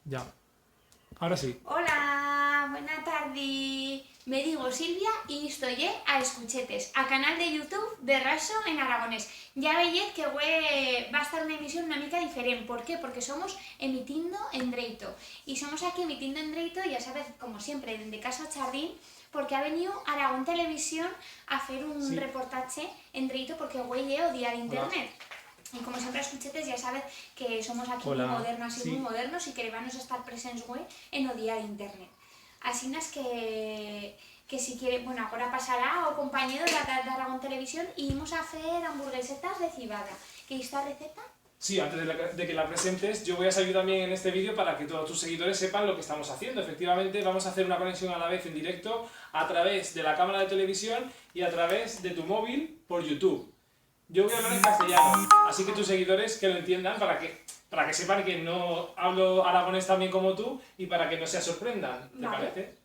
Ya. Ahora sí. Hola, buena tarde. Me digo Silvia y estoy a Escuchetes, a canal de YouTube de Raso en aragonés. Ya veis que va a estar una emisión una mica diferente. ¿Por qué? Porque somos emitiendo en Dreito. Y somos aquí emitiendo en Dreito, ya sabes, como siempre, de Casa Chardín, porque ha venido Aragón Televisión a hacer un reportaje en Dreito porque güey odiar internet. Y como siempre Escuchetes ya sabes que somos aquí muy modernas y muy modernos y que vamos a estar presentes güey en odiar internet. Así es que si quiere, bueno, ahora pasará o compañero de Aragón Televisión y vamos a hacer hamburguesetas de cibada. ¿Qué esta receta? Sí, antes de que la presentes, yo voy a salir también en este vídeo para que todos tus seguidores sepan lo que estamos haciendo. Efectivamente, vamos a hacer una conexión a la vez en directo a través de la cámara de televisión y a través de tu móvil por YouTube. Yo voy a hablar en castellano, así que tus seguidores que lo entiendan para que sepan que no hablo aragonés tan bien como tú y para que no se sorprendan, ¿te parece?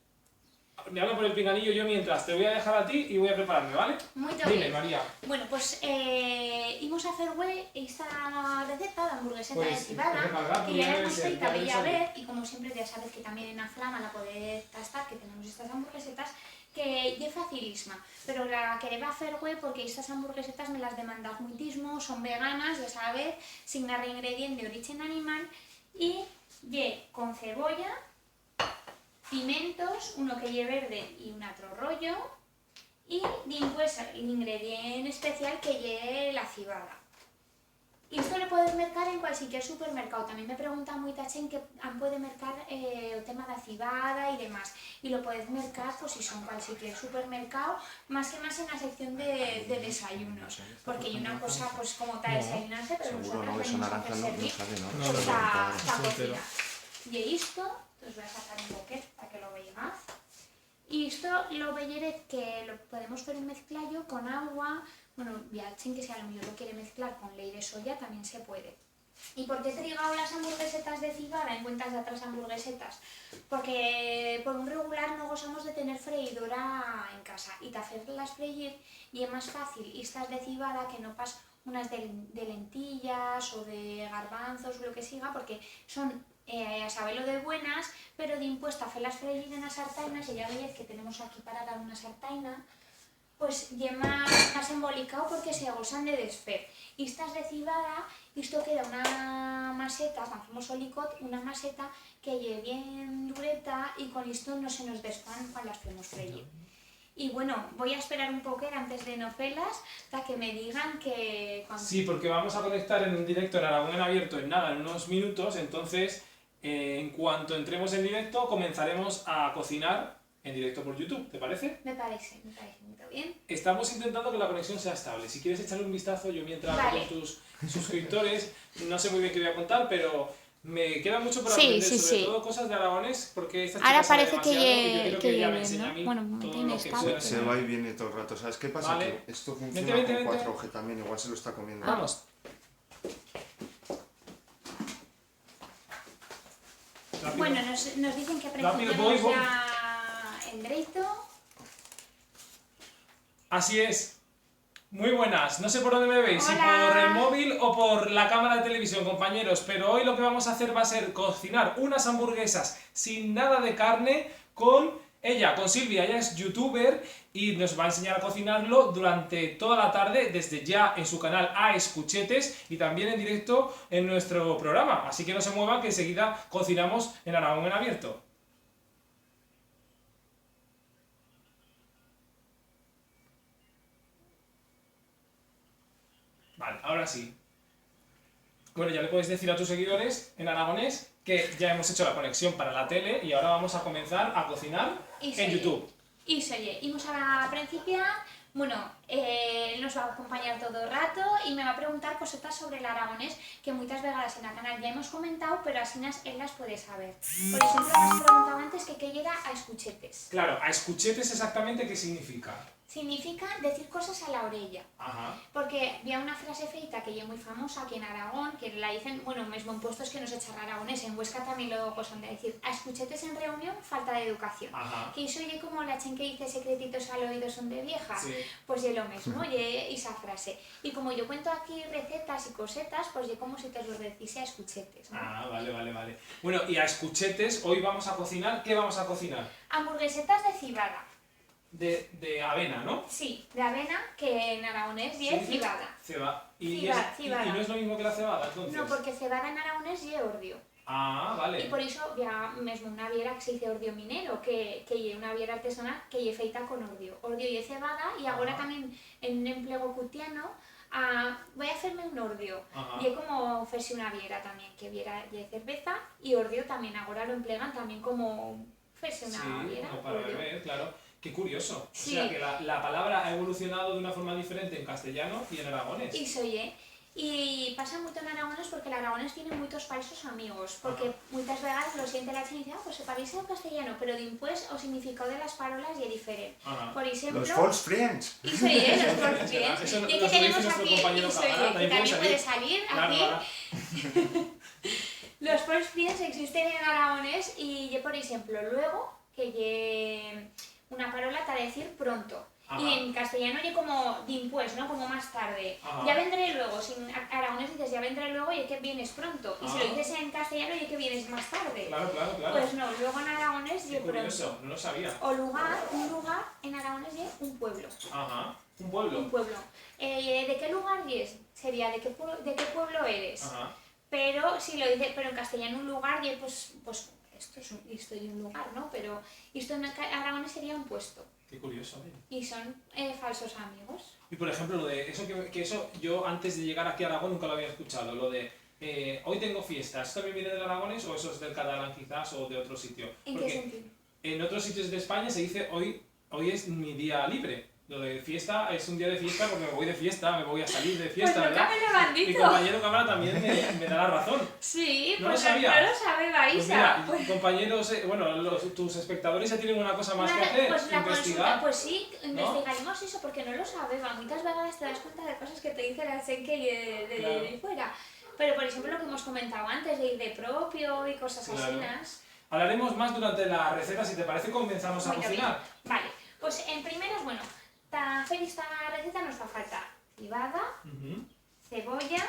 Me hablo por el pinganillo yo mientras, te voy a dejar a ti y voy a prepararme, ¿vale? Muy bien. Dime, María. Bueno, pues íbamos a hacer güey esta receta de hamburgueseta de cibada, que ya la hemos feita a ver, y como siempre ya sabes que también en la flama la podéis tastar, que tenemos estas hamburguesetas, que es facilísima, pero la quería hacer güey porque estas hamburguesetas me las demandas muchísimo, son veganas, ya sabes, sin nada de ingrediente de origen animal, y con cebolla, pimientos, uno que lleve verde y un otro rollo, y después el ingrediente especial que lleve la cibada. Y esto lo puedes mercar en cualquier supermercado. También me preguntan mucha gente que puede mercar el tema de la cibada y demás. Y lo puedes mercar pues si son cualquier supermercado, más que más en la sección de desayunos. Porque hay una cosa pues como tal desayunarse, pero nosotros venimos a hacer servir pues a cocinar. Y esto, os voy a sacar un boquete para que lo veáis más. Y esto lo veréis que lo podemos hacer un mezclallo con agua. Bueno, ya que si a lo mejor lo quiere mezclar con leche de soya también se puede. ¿Y por qué te digo las hamburguesetas de cibada en cuentas de otras hamburguesetas? Porque por un regular no gozamos de tener freidora en casa y te hacerlas freír y es más fácil estas de cibada que no pas unas de lentillas o de garbanzos o lo que siga, porque son a saberlo de buenas, pero de impuesto a hacerlas freír en las sartainas, y ya veis que tenemos aquí para dar una sartaina, pues ya más embolicado porque se gozan de desfer. Y estas de cibada, esto queda una maseta, cuando hacemos olicot, una maseta que lleve bien dureta y con esto no se nos desfan cuando las podemos freír. Y bueno, voy a esperar un poco antes de no pelas hasta que me digan que... Sí, porque vamos a conectar en un directo en Aragón en abierto en nada, en unos minutos, entonces en cuanto entremos en directo comenzaremos a cocinar en directo por YouTube, ¿te parece? Me parece muy bien. Estamos intentando que la conexión sea estable. Si quieres echarle un vistazo, yo mientras con tus suscriptores, no sé muy bien qué voy a contar, pero me queda mucho por aprender, sobre todo cosas de aragonés, porque esta chica ahora sabe parece demasiado y yo quiero que ella me ¿no? enseñe a mí todo lo que pueda se va y viene todo el rato. ¿Sabes qué pasa? Vale. Que esto funciona con 4G también, igual se lo está comiendo. Vamos. Rápido. Bueno, nos dicen que principiamos ya en Dreito. Así es. Muy buenas. No sé por dónde me veis, si por el móvil o por la cámara de televisión, compañeros, pero hoy lo que vamos a hacer va a ser cocinar unas hamburguesas sin nada de carne con ella, con Silvia. Ella es youtuber y nos va a enseñar a cocinarlo durante toda la tarde, desde ya en su canal A Escuchetes y también en directo en nuestro programa. Así que no se muevan, que enseguida cocinamos en Aragón en abierto. Vale, ahora sí. Bueno, ya le puedes decir a tus seguidores en aragonés que ya hemos hecho la conexión para la tele y ahora vamos a comenzar a cocinar en YouTube. Y oye, vamos a principiar. Bueno, nos va a acompañar todo el rato y me va a preguntar cositas sobre el aragonés que muchas vegadas en el canal ya hemos comentado, pero así él las puede saber. Por ejemplo, nos preguntaba antes que qué llega a escuchetes. Claro, a escuchetes exactamente qué significa. Significa decir cosas a la orella. Ajá. Porque había una frase feita que es muy famosa aquí en Aragón, que la dicen, bueno, mismo en puestos que no se echan aragonés, en Huesca también lo gozan de decir, a escuchetes en reunión, falta de educación. Ajá. Que eso oye como la chen que dice secretitos al oído son de vieja, Sí. pues de lo mismo, y esa frase. Y como yo cuento aquí recetas y cosetas, pues yo como si te los decís a escuchetes, ¿no? Ah, vale. Bueno, y a escuchetes, hoy vamos a cocinar, ¿qué vamos a cocinar? Hamburguesetas de cibada. De avena, ¿no? Sí, de avena, que en aragonés es cibada. Cebada. Cibada. ¿Y no es lo mismo que la cebada, entonces? No, porque cebada en aragonés es ordio. Ah, vale. Y por eso ya mesmo una viera que se dice ordio minero, que é una viera artesanal que lle feita con ordio. Ordio y cebada, y agora tamén en un empleo cutiano voy a hacerme un ordio. Y é como hacerse una viera tamén, que viera de cerveza, y ordio tamén agora lo emplean tamén como hacerse una viera. Sí, para beber, claro. Qué curioso. Sí. O sea, que la palabra ha evolucionado de una forma diferente en castellano y en aragonés. Iso é. Y pasa moito en aragonés porque el aragonés tiene moitos falsos amigos, porque moitas veces lo siente la gente y dice, pues se parece ao castellano, pero después o significado de las parolas é diferente. Por exemplo, los false friends. Iso é, los false friends. Eso Y que nos lo tenemos dice nuestro aquí, compañero iso Cámara, é, que también puede salir Claro, aquí. claro. Los false friends existen en aragonés y yo, por ejemplo, luego, que lle una parola para decir pronto. Y en castellano es como dimpués, ¿no? Como más tarde. Ya vendré luego. Si en aragonés dices ya vendré luego y es que vienes pronto. Y si lo dices en castellano y es que vienes más tarde. Claro. Pues no, luego en aragonés es Curioso, pronto. no lo sabía. O lugar, un lugar en aragonés es un pueblo. Un pueblo. Un pueblo. ¿De qué lugar es? Sería ¿de qué pueblo eres? Pero si lo dice, pero en castellano un lugar y pues esto es un lugar, ¿no? Pero esto en aragonés sería un puesto. Qué curioso. Y son falsos amigos. Y por ejemplo, lo de eso que eso yo antes de llegar aquí a Aragón nunca lo había escuchado. Lo de hoy tengo fiesta. ¿Esto también viene del aragonés o eso es del catalán quizás o de otro sitio? ¿En Porque qué sentido? en otros sitios de España se dice hoy es mi día libre. Lo de fiesta es un día de fiesta porque me voy de fiesta, me voy a salir de fiesta, pues ¿verdad? Me lo han dicho. Mi compañero Cámara también me da la razón. Sí, no pues lo sabía. No lo sabe Baisa. Pues mira, compañeros, tus espectadores ya tienen una cosa más que hacer, pues la investigar. Consulta, pues sí, investigaremos eso porque no lo sabemos. Muchas veces te das cuenta de cosas que te dice la gente de fuera. Pero por ejemplo lo que hemos comentado antes, de ir de propio y cosas así. Hablaremos más durante la receta, si te parece, comenzamos a cocinar. Vale, pues en primeras, bueno, para hacer esta receta nos va a faltar cebada, cebolla,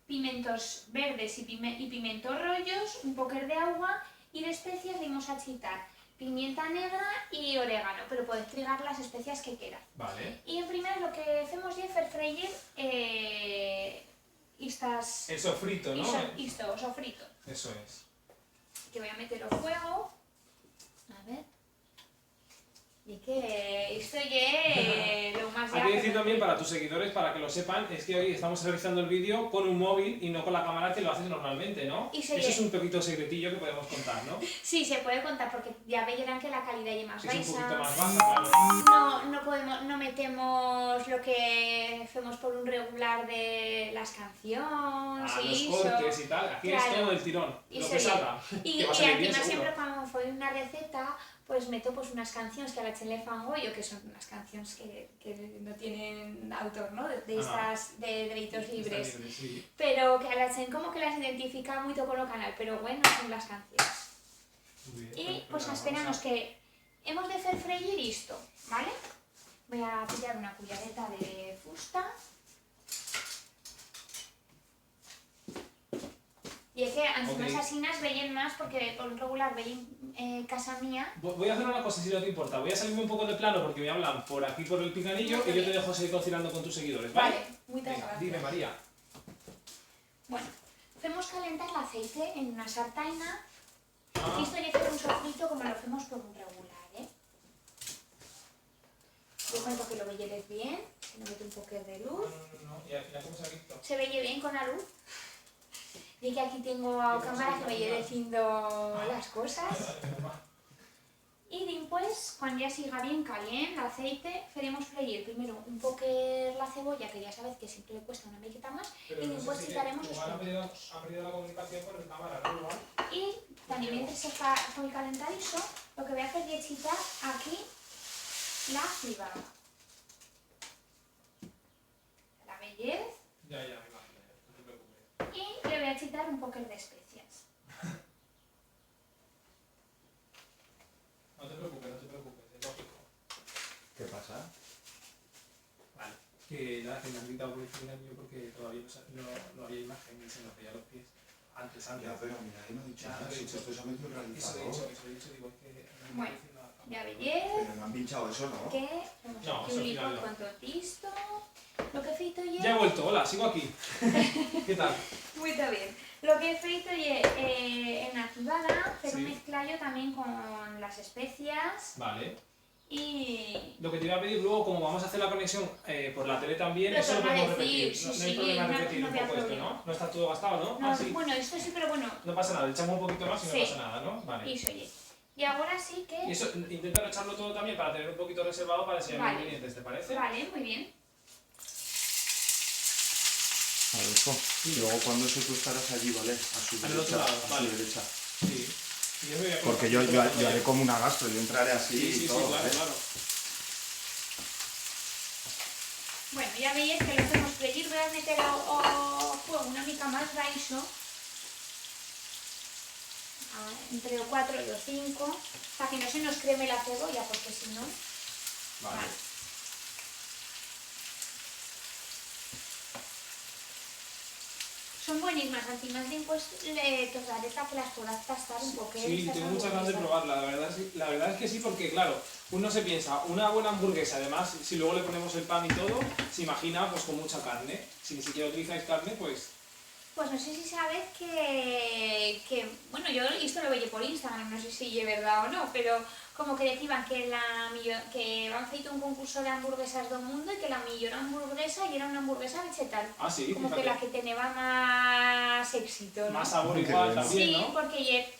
pimientos verdes y pimientos rollos, un poco de agua y de especias vamos a chitar pimienta negra y orégano, pero podéis trigar las especias que quieras. Vale. Y en primer lo que hacemos es freír estas... El sofrito, ¿no? Esto, sofrito. Eso es. Que voy a meter al fuego. A ver. Y que esto ya lo más... Hay que decir también para tus seguidores, para que lo sepan, es que hoy estamos realizando el vídeo con un móvil y no con la cámara que lo haces normalmente, ¿no? Eso es un poquito secretillo que podemos contar, ¿no? Sí, se puede contar porque ya verán que la calidad es más baja. Es un poquito más baja, claro. No metemos lo que hacemos por un regular de las canciones y los cortes y tal. Aquí es todo del tirón, lo que salga. Y encima siempre cuando fue una receta, pues meto pues unas canciones que a la Chen le fan yo, que son unas canciones que no tienen autor, ¿no? De estas de derechos libres. Sí. Pero que a la Chen como que las identifica mucho con el canal, pero bueno, son las canciones. Muy bien, Y pues esperamos que hemos de hacer freír esto, ¿vale? Voy a pillar una cuchareta de fusta. Y es que encima esas asinas veían más porque por regular veían casa mía. Voy a hacer una cosa si no te importa. Voy a salirme un poco de plano porque me hablan por aquí por el picanillo y yo te dejo seguir cocinando con tus seguidores, ¿vale? Vale, muchas gracias. Dime, María. Bueno, hacemos calentar el aceite en una sartaina. Y esto ya hacer un sofrito como lo hacemos por un regular, ¿eh? Yo cuento que lo veyeres bien, que le meto un poco de luz. No, y al final, ¿cómo se ha visto? ¿Se veía bien con la luz? Y que aquí tengo a cámara que me lleve diciendo las cosas. Y después, cuando ya siga bien caliente el aceite, haremos freír primero un poco la cebolla, que ya sabéis que siempre le cuesta una miqueta más, y después quitaremos los pimientos. Ha perdido la comunicación con el cámara, ¿no? Y también mientras se va a calentar eso, lo que voy a hacer es quitar aquí la cebada. La bellez. Ya, me imagino, no te preocupes. Y le voy a quitar un poco de especias. No te preocupes, es lógico. ¿Qué pasa? que nada, que me han gritado por el año porque todavía no había imagen y se nos veía los pies. Antes. Ya, pero mira, ahí no he dicho Ya, nada, lo he si dicho. esto se ha metido Eso realizado. he dicho, digo que... Bueno, ya veis Pero no han pinchado eso, ¿no? que hemos No, aquí eso un al final licor no. con todo listo. Lo que he feito Ya he ye... vuelto, hola, sigo aquí. ¿Qué tal? Muy bien. Lo que he feito ye en la cibada, hacer un Sí. mezclallo también con las especias Vale. y... Lo que te iba a pedir luego, como vamos a hacer la conexión por la tele también, Lo eso lo torno a podemos decir, repetir. sí, No hay sí, problema en no- repetir no un había poco esto, problema. ¿no? No está todo gastado, ¿no? No, Ah, sí. bueno, esto sí, pero bueno, No pasa nada, le echamos un poquito más y no Sí. pasa nada, ¿no? Vale. iso ye. Y ahora sí Y que... eso, intenta no echarlo todo también para tener un poquito reservado para enseñar Vale. los ingredientes, ¿te parece? Vale, muy bien. Adolfo, y luego cuando eso tú estarás allí, ¿vale? A su Al otro derecha, lado, a vale. su derecha. Sí. Y yo me voy a Porque colocar yo todo haré como una gastro, yo entraré así Sí, sí, y sí, todo, claro, ¿vale? claro. Bueno, ya veis que lo hacemos freír, voy a meter ao fuego una mica máis baixo, entre o 4 e o 5, para que no se nos creme la cebolla, porque si no... Vale. Son buenísimas, encima después os daré para que las podáis pastar un poquito. Sí, tengo muchas ganas de probarla, la verdad es que sí, porque claro, uno se piensa, una buena hamburguesa, además, si luego le ponemos el pan y todo, se imagina pues con mucha carne. Si ni siquiera utilizáis carne, pues... Pues no sé si sabes bueno, yo esto lo veía por Instagram, no sé si es verdad o no, pero como que decían que han feito un concurso de hamburguesas del mundo y que la millor hamburguesa y era una hamburguesa vegetal. Ah, sí, Como que fíjate. la que tenía más éxito, ¿no? Más sabor Qué igual bueno. también, Sí, ¿no? porque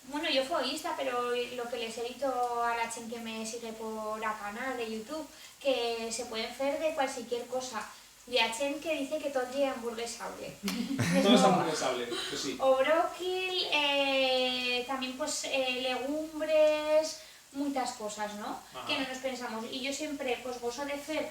bueno, yo fui egoísta, pero lo que les he dicho a la gente que me sigue por el canal de YouTube, que se pueden hacer de cualquier cosa. Y a gente que dice que todo es hamburguesable. Todo es hamburguesable, pues sí. O bróquil, también pues legumbres, muchas cosas, ¿no? Ajá. Que no nos pensamos. Y yo siempre pues gozo de hacer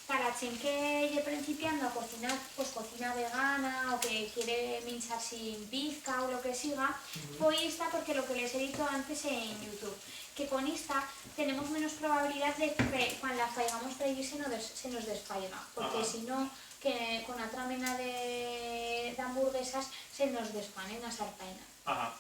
para gente que lleve principiando a cocinar, pues cocina vegana o que quiere minchar sin pizca o lo que siga, voy esta porque lo que les he dicho antes en YouTube, que con esta tenemos menos probabilidad de que cuando la faigamos freír se nos desfaiga, porque Ajá. si no, que con otra mena de hamburguesas se nos desfanen a sartaina. Ajá.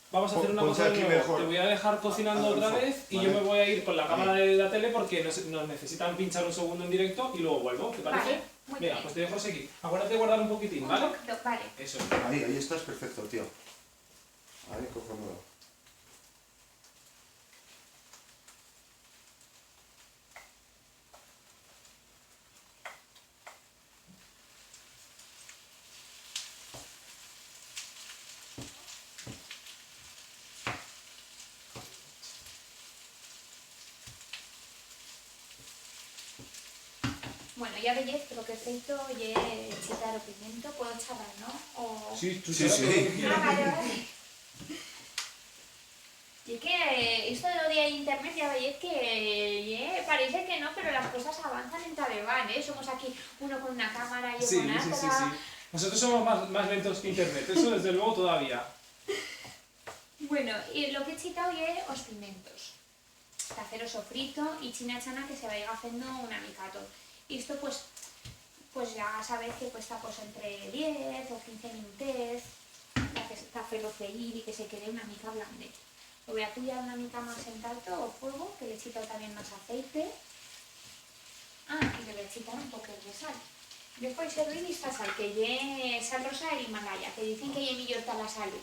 Vamos a hacer una Ponte cosa aquí de nuevo. mejor. Te voy a dejar cocinando otra Adolfo, vez y vale. yo me voy a ir con la cámara Ahí. de la tele porque nos necesitan pinchar un segundo en directo y luego vuelvo, ¿te parece? Vale, muy Venga, bien. pues te dejo seguir. Acuérdate de guardar un poquitín, ¿vale? Un poquito, vale. Eso es. Ahí estás perfecto, tío. Ahí, cojonudo. Bueno, ya veis que lo que he feito y chitar o pimiento, puedo charrar, ¿no? O... Sí, tú Sí, sabes sí. todo lo que quieras. Ah, vale. Y es que esto de hoy en internet ya veis que parece que no, pero las cosas avanzan en Talibán, ¿eh? Somos aquí uno con una cámara y yo Sí, con sí, otra. sí, sí. Nosotros somos más lentos que internet, eso desde luego todavía. Bueno, y lo que he chitado es los pimientos. Para hacer o sofrito y china chana que se vaya haciendo una micato. Y esto pues ya sabéis que cuesta pues entre 10 o 15 minutos para hacerlo freír y que se quede una mica blande. Lo voy a cuidar una mica más en alto o fuego, que le he chitado también más aceite. Ah, y le voy a chitar un poco de sal. Después servir esta sal, que es sal rosa del Himalaya, que dicen que es mejor para la salud.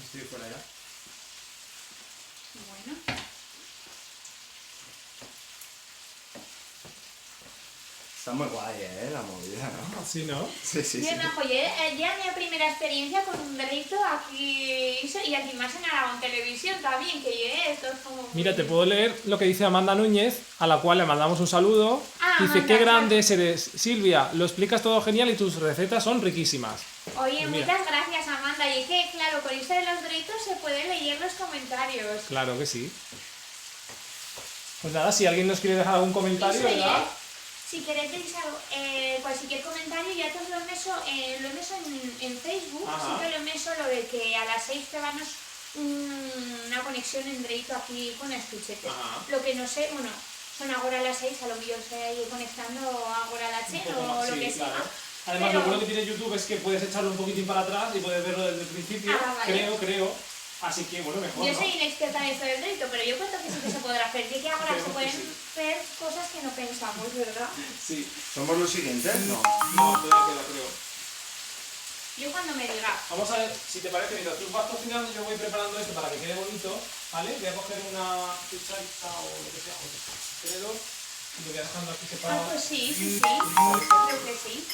Estoy fuera ya. Bueno. Está muy guay, la movida, ¿no? Sí, ¿no? Sí, sí, Bien, oye, ya mi primera experiencia con un delito aquí y aquí más en Aragón Televisión también, que esto es como... Mira, te puedo leer lo que dice Amanda Núñez, a la cual le mandamos un saludo. Ah, Dice, Amanda, qué grande eres, Silvia, lo explicas todo genial y tus recetas son riquísimas. Oye, Mira. muchas gracias, Amanda. Y es que, claro, con esto de los delitos se pueden leer los comentarios. Claro que sí. Pues nada, si alguien nos quiere dejar algún comentario, Eso, ¿verdad? si queréis deixar cualquier comentario, ya te lo he meso en Facebook, Ajá. sí que lo he meso lo de que a las 6 cebanos una conexión en directo aquí con estuchetes. Ajá. Lo que no sé, bueno, son ahora las 6, a lo mejor se ir conectando ahora a la Un 10 poco o más, lo sí, que claro. sea. Además, Pero- lo bueno que tiene YouTube es que puedes echarlo un poquitín para atrás y puedes verlo desde el principio. Ah, vale. Creo. Así que, bueno, mejor, Yo ¿no? soy inexperta en esto del directo, pero yo cuento que sí que se podrá hacer, ya que ahora Creo se que pueden sí. ver cosas que no pensamos, ¿verdad? Sí. ¿Somos los siguientes? No. No, todavía queda, creo. Yo cuando me diga, Vamos a ver, si te parece, mientras tú vas cocinando, yo voy preparando esto para que quede bonito, ¿vale? Voy a coger una cucharita o lo que sea, o un tenedor, y lo voy dejando aquí separado. pues sí, creo que sí.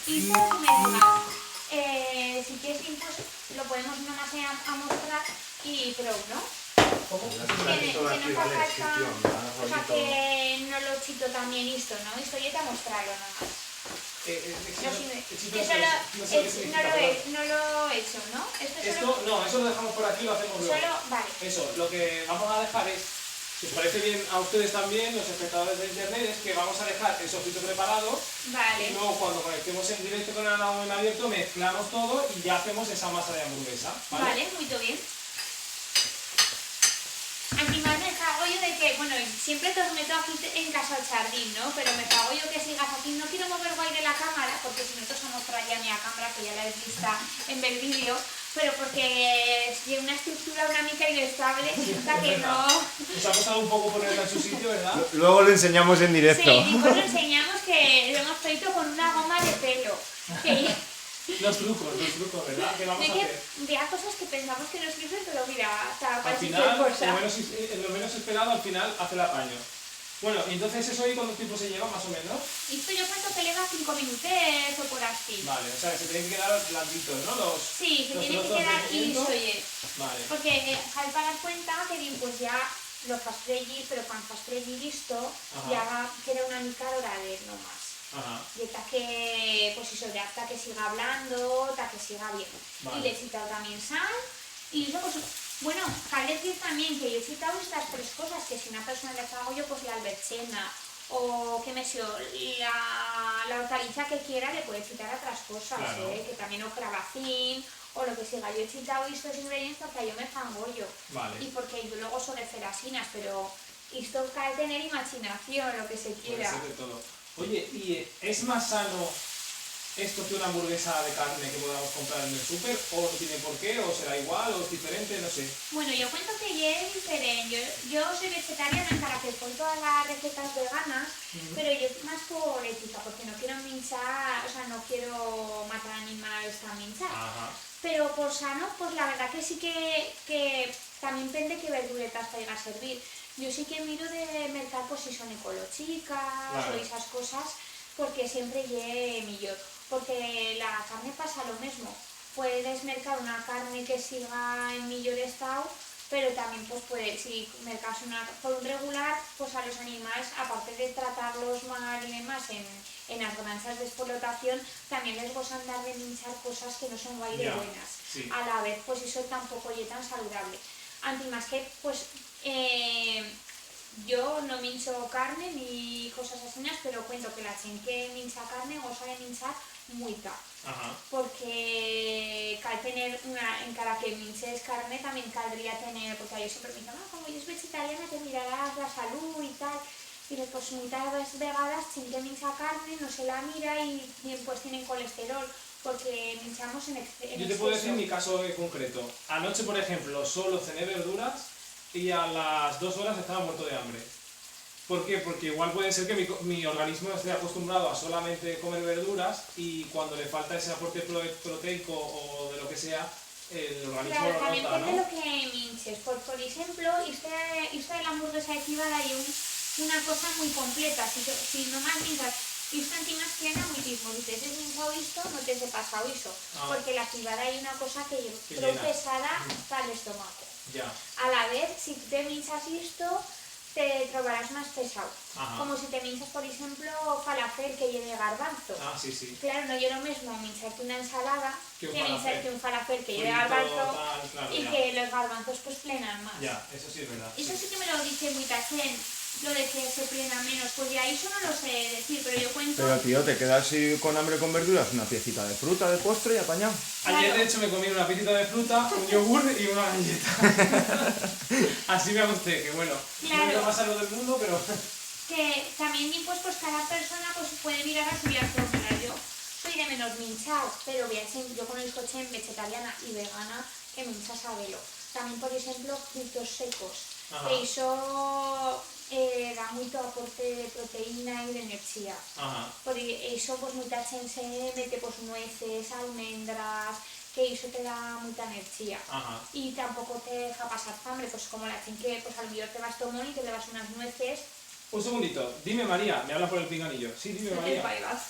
Y todo que me digas, si quieres, pues lo podemos nomás a mostrar y pero no. ¿Cómo? Que no Aquí, fa vale, falta, sitio, o sea que no lo chito también esto, ¿no? Esto ya te mostrarlo nomás. Éxito, No, sí, éxito, que solo, no sé qué significa, perdón. no lo he hecho, ¿no? Esto, no, eso lo dejamos por aquí, lo hacemos luego. Solo, vale. Eso, lo que vamos a dejar es, si os parece bien a ustedes también, los espectadores de internet, es que vamos a dejar el sofrito preparado Vale. y luego cuando conectemos en directo con el agua en abierto mezclamos todo y ya hacemos esa masa de hamburguesa, ¿vale? Vale, muy bien. Aquí más me cago yo de que, bueno, siempre te os meto aquí en casa al jardín, ¿no? Pero me cago yo que sigas aquí. No quiero mover guay de la cámara, porque si no te os a mostrar ya mi cámara, que ya la habéis visto en el vídeo, pero porque tiene una estructura una mica inestable, o sea que no... Nos ha costado un poco ponerla en su sitio, ¿verdad? Luego lo enseñamos en directo. Sí, y pues lo enseñamos que lo hemos feito con una goma de pelo. Que Los trucos, ¿verdad? ¿Qué vamos de a que hacer? vea cosas que pensamos que no sirven, pero mira, hasta Al cualquier final, cosa. lo menos esperado, al final hace el apaño. Bueno, y entonces eso ahí, ¿cuánto tiempo se lleva más o menos? Esto yo cuento que lleva 5 minutos o por así. Vale, o sea, que se tienen que quedar blanditos, ¿no? Los, Sí, se los tiene que trozos de quedar y pimiento. oye, Vale, porque al dar cuenta que digo, pues ya lo fas fregir, pero cuando fas fregir esto, Ajá. ya queda una mica doradez nomás. ajá, Y hasta que, pues eso, ya hasta que siga hablando, hasta que siga bien. Vale. Y le he quitado también sal. Y eso, pues, bueno, cal decir también que yo he quitado estas tres cosas, que si una persona le hago yo, pues la alberchena, o que me sé, la hortaliza que quiera, le puede quitar otras cosas, Claro. que también o cravacín, o lo que sea. Yo he quitado estos ingredientes porque yo me fangollo. vale. Y porque yo luego soy de ferasinas, pero esto cae tener imaginación, lo que se Puede quiera. ser de todo. Oye, ¿y es más sano esto que una hamburguesa de carne que podamos comprar en el súper? ¿O no tiene por qué? ¿O será igual? ¿O es diferente? No sé. Bueno, yo cuento que ya es diferente. Yo soy vegetariana para que con todas las recetas veganas, pero yo más por ética, porque no quiero minchar, o sea, no quiero matar animales para minchar. Ajá. Pero por sano, pues la verdad que sí que también depende qué verduretas te a servir. Yo sí que miro de mercar pues si son ecológicas Claro. o esas cosas, porque siempre lleve millón. Porque la carne pasa lo mismo. Puedes mercar una carne que siga en millón estado, pero también pues puedes, si mercas una por un regular, pues a los animales, aparte de tratarlos mal y demás en las granjas de explotación, también les gozan dar de minchar cosas que no son guay de Ya, buenas. sí. A la vez, pues eso tampoco es tan saludable. Antes más que, pues, yo no mincho carne ni cosas así, pero cuento que la gente que mincha carne goza de minchar muita. Ajá. Porque al tener en cada que minches carne también caldría tener, porque yo siempre me dicen, como yo es vegetariana te mirarás la salud y tal. Y después muchas vegadas sin que mincha carne no se la mira y pues tienen colesterol porque minchamos en exceso. Yo te puedo decir mi caso concreto. Anoche, por ejemplo, solo cené verduras y a las 2 horas estaba muerto de hambre. ¿Por qué? Porque igual puede ser que mi organismo esté acostumbrado a solamente comer verduras y cuando le falta ese aporte proteico o de lo que sea, el organismo Claro, lo también nota, depende de ¿no? lo que minches. Por ejemplo, esta de la hamburguesa de cibada hay una cosa muy completa. Si nomás minchas esto encima tiene muchísimo. Si te has minchado esto, no te has pasado eso. Ah. Porque la cibada hay una cosa que Que es llena. pesada para el estómago. Ya. A la vez, si te minchas esto, te trobarás más pesado. Ajá. Como si te minchas, por ejemplo, falafel que lleve garbanzo. Ah, sí, sí. Claro, no yo lo mismo mincharte una ensalada Que que un mincharte un falafel que lleve Frito, garbanzo tal, claro, y ya. que los garbanzos pues plenan más. Ya, eso sí es verdad. Eso Sí. sí que me lo dice mucha gente, lo de que se prenda menos, pues ya eso no lo sé decir, pero yo cuento... Pero tío, te quedas así con hambre con verduras, una piecita de fruta de postre y apañado. Ayer Claro. de hecho me comí una piecita de fruta, un yogur y una galleta. Así me gusté, que bueno, no Claro. es lo más sano del mundo, pero... Que también pues cada persona pues puede mirar a su vida fórmula. Yo soy de menos minchar, pero yo con el coche en vegetariana y vegana que mincha sabelo. También, por ejemplo, frutos secos, Ajá. que eso da mucho aporte de proteína y de energía. Ajá. Por eso pues mucha gente se mete pues nueces, almendras, que eso te da mucha energía. Ajá. Y tampoco te deja pasar hambre, pues como la gente que pues al mejor te vas tomando y te llevas unas nueces. Un segundito, dime María, me habla por el pinganillo. Sí, dime El María. bypass.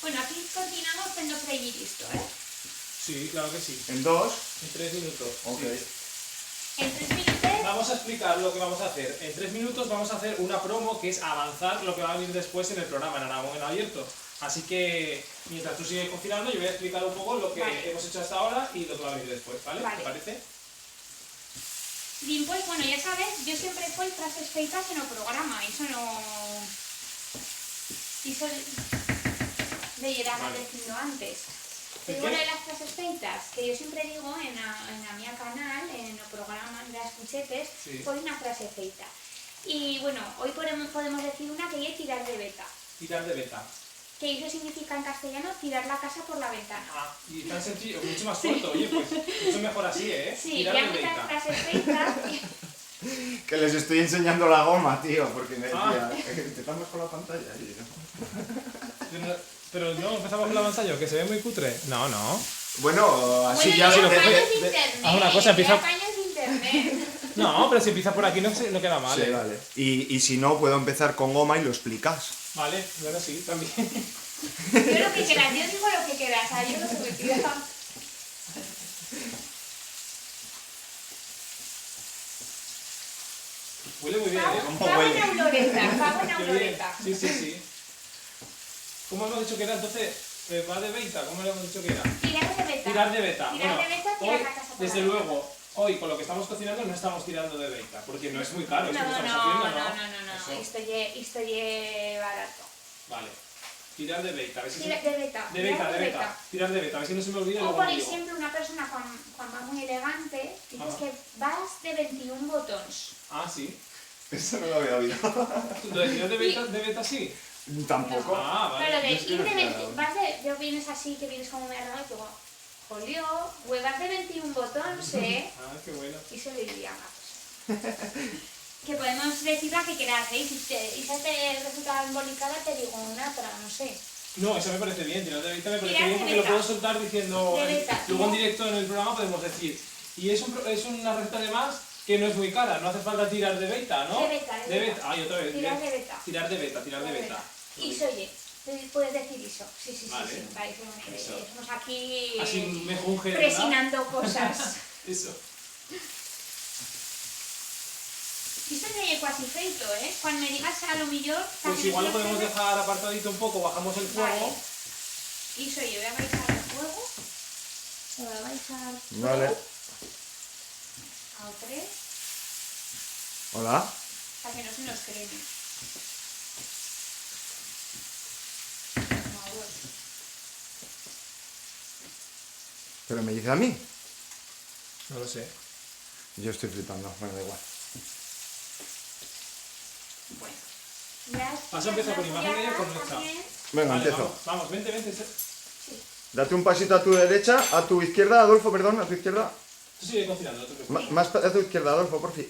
Bueno, aquí coordinamos cuando freír esto, ¿eh? Sí, claro que sí. En 2. En 3 minutos. Ok. Sí. En 3 minutos. Vamos a explicar lo que vamos a hacer. En 3 minutos vamos a hacer una promo que es avanzar lo que va a venir después en el programa en Aragón en Abierto. Así que mientras tú sigues cocinando, yo voy a explicar un poco lo que Vale. hemos hecho hasta ahora y lo que va a venir después, ¿vale? Vale. ¿Te parece? Bien, pues bueno, ya sabes, yo siempre fui frases feitas en el programa, eso no... Eso de llegar Vale. diciendo antes. ¿El Digo qué? de las frases feitas, que yo siempre digo en la mi canal, en el programa de las cuchetes, Sí. fue una frase feita. Y bueno, hoy podemos decir una que es tirar de beta, Tirar de beta. que eso significa en castellano tirar la casa por la ventana. Ah, y tan sencillo, mucho más corto, oye, pues mucho mejor así, ¿eh? Sí, Tirar ya de muchas beta. frases feitas. Que les estoy enseñando la goma, tío, porque me Ah. decía, empezamos con la pantalla y no. Pero no empezamos con la pantalla, que se ve muy cutre. No, no. Bueno, así Bueno, ya sí, ya lo apaños coge- de de- internet. haz una cosa, empieza- Ya apaños de internet. No, pero si empieza por aquí no queda mal. Sí, vale. Y si no, puedo empezar con goma y lo explicas. Vale, bueno, sí, también. Yo lo que quieras, yo digo lo que quieras, a yo lo que me pida. Huele muy bien, ¿eh? ¿Cómo Fa huele? buena oloreta, fa buena Qué bien. oloreta. Sí, sí, sí. ¿Cómo hemos dicho que era entonces? ¿Va de beta? ¿Cómo le hemos dicho que era? Tirar de beta. Tirar de beta. Tirar Bueno, de beta, tirar hoy, la casa por desde la luego, hoy con lo que estamos cocinando no estamos tirando de beta, porque no es muy caro No, eso que no, estamos no, haciendo, no, ¿no? no, no, Eso. esto es barato. Vale. Tirar de beta, a ver si Tirar se... de beta. De beta, de beta. Tirar de beta, a ver si no se me olvida y O luego por lo digo. ejemplo, una persona cuando va muy elegante, dices Ajá. que vas de 21 botones. Ah, sí. Eso no lo había oído. ¿Lo de tirar de beta sí? Tampoco. Ah, vale. Pero de Yo es que ir no de sé 20, nada. vas de, yo vienes así, que vienes como me arreglo y digo, jolio, vas de 21 botones, Ah, qué bueno. Y se le diría una cosa. Que podemos decir la que quieras, ¿eh? Y si te resulta embolicada, te digo una, pero no sé. No, eso me parece bien, tirar de beta me parece Tirar bien de porque lo beta. puedo soltar diciendo... De beta, luego en tirar. directo en el programa podemos decir. Y es una receta además que no es muy cara, no hace falta tirar de beta, ¿no? De beta, de beta. Ay, otra vez. Tirar de beta. Tirar de beta, tirar de beta. Y oye, puedes decir eso. Sí, sí, sí, Vale. sí. Vale, sí, Eso. estamos aquí Así me junge, ¿verdad? presionando cosas. Eso. Y esto ya es casi feito, ¿eh? Cuando me digas a lo mejor... Pues también igual lo quiero podemos hacer- dejar apartadito un poco, bajamos el fuego. Vale. Y soy yo, voy a bajar el fuego. Se va a bajar el fuego. Vale. A 3, Hola. para que no se nos creme. A 2. Pero me dice a mí. No lo sé. Yo estoy flipando. Bueno, da igual. Bueno. Ya Vas a empezar con imagen de ella o con nuestra. también. Venga, Vale, empiezo. vamos, vente. Sí. Date un pasito a tu derecha, a tu izquierda, Adolfo, perdón, a tu izquierda. Tú sigue cocinando, no te preocupes. Más a tu izquierda, Adolfo, por fin.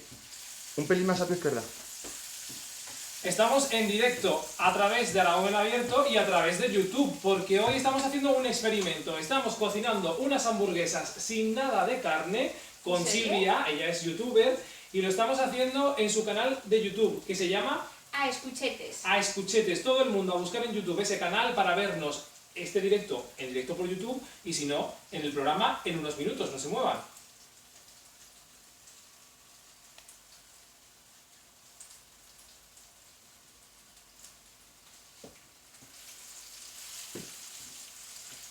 Un pelín más a tu izquierda. Estamos en directo a través de Aragón en Abierto y a través de YouTube, porque hoy estamos haciendo un experimento. Estamos cocinando unas hamburguesas sin nada de carne con ¿En serio? Silvia, ella es youtuber, y lo estamos haciendo en su canal de YouTube, que se llama Ah, escuchetes. A Escuchetes. Todo el mundo a buscar en YouTube ese canal para vernos este directo en directo por YouTube, y si no, en el programa en unos minutos, no se muevan.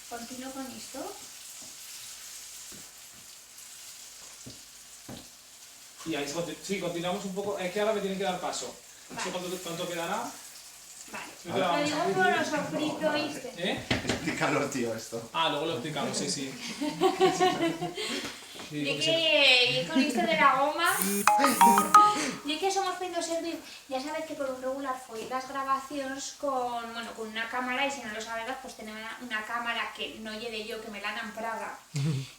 Continúo con esto. Y ahí sí, continuamos un poco, es que ahora me tienen que dar paso. ¿Eso cuánto quedará? Vale. No te la Lo vamos a digo por lo sofrito, ¿viste? Explícalo, tío, esto. Luego lo explicamos, sí. Sí, Y porque que con esto de la goma, y que somos feito servir, ya sabes que por un regular foi las grabacións con una cámara, y si no lo sabedes, pues tener una cámara que no lleve yo, que me la han amprada,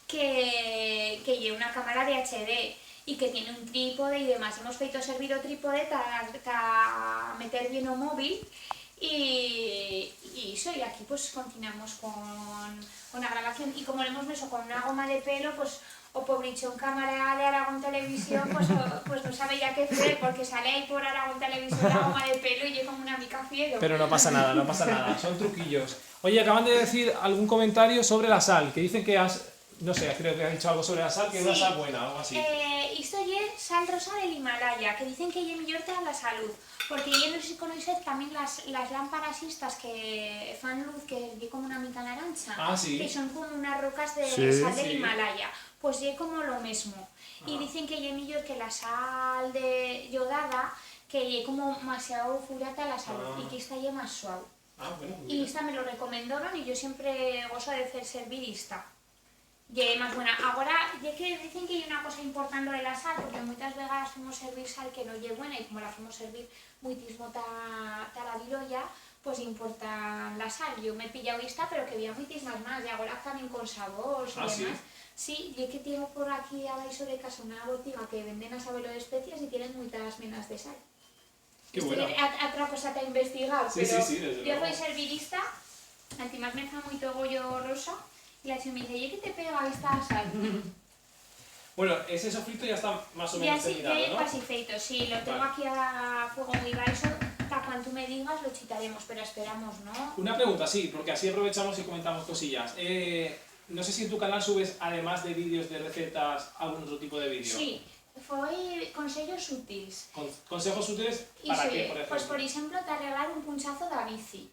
que lleve una cámara de HD y que tiene un trípode y demás. Hemos feito servir o trípode para meter bien o móvil y eso, y aquí pues continuamos con la grabación, y como lo hemos visto con una goma de pelo, pues o pobricho en cámara de Aragón Televisión, pues no sabe ya qué hacer, porque sale ahí por Aragón Televisión la goma de pelo y yo como una mica fiero. Pero no pasa nada, son truquillos. Oye, acaban de decir algún comentario sobre la sal, que dicen que no sé, creo que has dicho algo sobre la sal, que es una sal buena, algo así. Esto es sal rosa del Himalaya, que dicen que es mejor para la salud, porque yo no sé si conocéis también las lámparas estas que fan luz, que es como una mica naranja, Sí. que son como unas rocas de sal del Himalaya, pues es como lo mismo. Y dicen que es mejor que la sal de yodada, que es como demasiado furata a la salud, y que esta es más suave. Bueno, Y esta me lo recomendaron y yo siempre gozo de hacer servir esta. Y es más buena. Ahora, ya que dicen que hay una cosa importante lo de la sal, porque muchas veces hacemos servir sal que no es buena, y como la hacemos servir muitismo ta la virolla, pues importa la sal. Yo me he pillado esta, pero que había muitismas más, y ahora también con sabor y demás. ¿Sí? Sí, y es que tengo por aquí abajo de casa una botiga que venden a saber de especias y tienen muchas menas de sal. Qué Estoy bueno. otra cosa que investigar, Sí, pero sí, desde yo luego. soy servirista, además me fa muy bollo rosa, y la chica me dice, ¿y qué te pega esta sal? Bueno, ese sofrito ya está más o Ya menos sí, terminado, ya ¿no? casi feito, sí, lo tengo Vale. aquí a fuego muy baixo, para cuando tú me digas lo chitaremos, pero esperamos, ¿no? Una pregunta, sí, porque así aprovechamos y comentamos cosillas. No sé si en tu canal subes, además de vídeos de recetas, algún otro tipo de vídeo. Sí, foi consellos útiles. ¿Consejos útiles Y para sí, qué, por ejemplo? pues por ejemplo, te arreglar un punchazo da bici.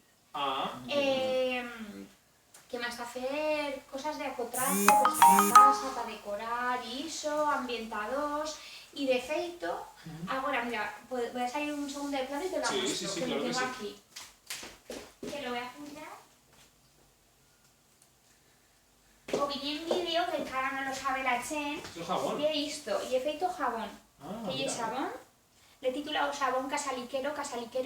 Que más hacer cosas de acotrazo, pues para la casa, para decorar, iso, ambientados, y de feito, ahora mira, voy a salir un segundo de plano y te lo muestro, sí, que claro lo que tengo sí. aquí. Que lo voy a apuntar. O vi en vídeo, que encara no lo sabe la Chen, ¿Eso es jabón? y he visto, y he feito jabón. Que Mira. es sabón, le he titulado sabón casaliquero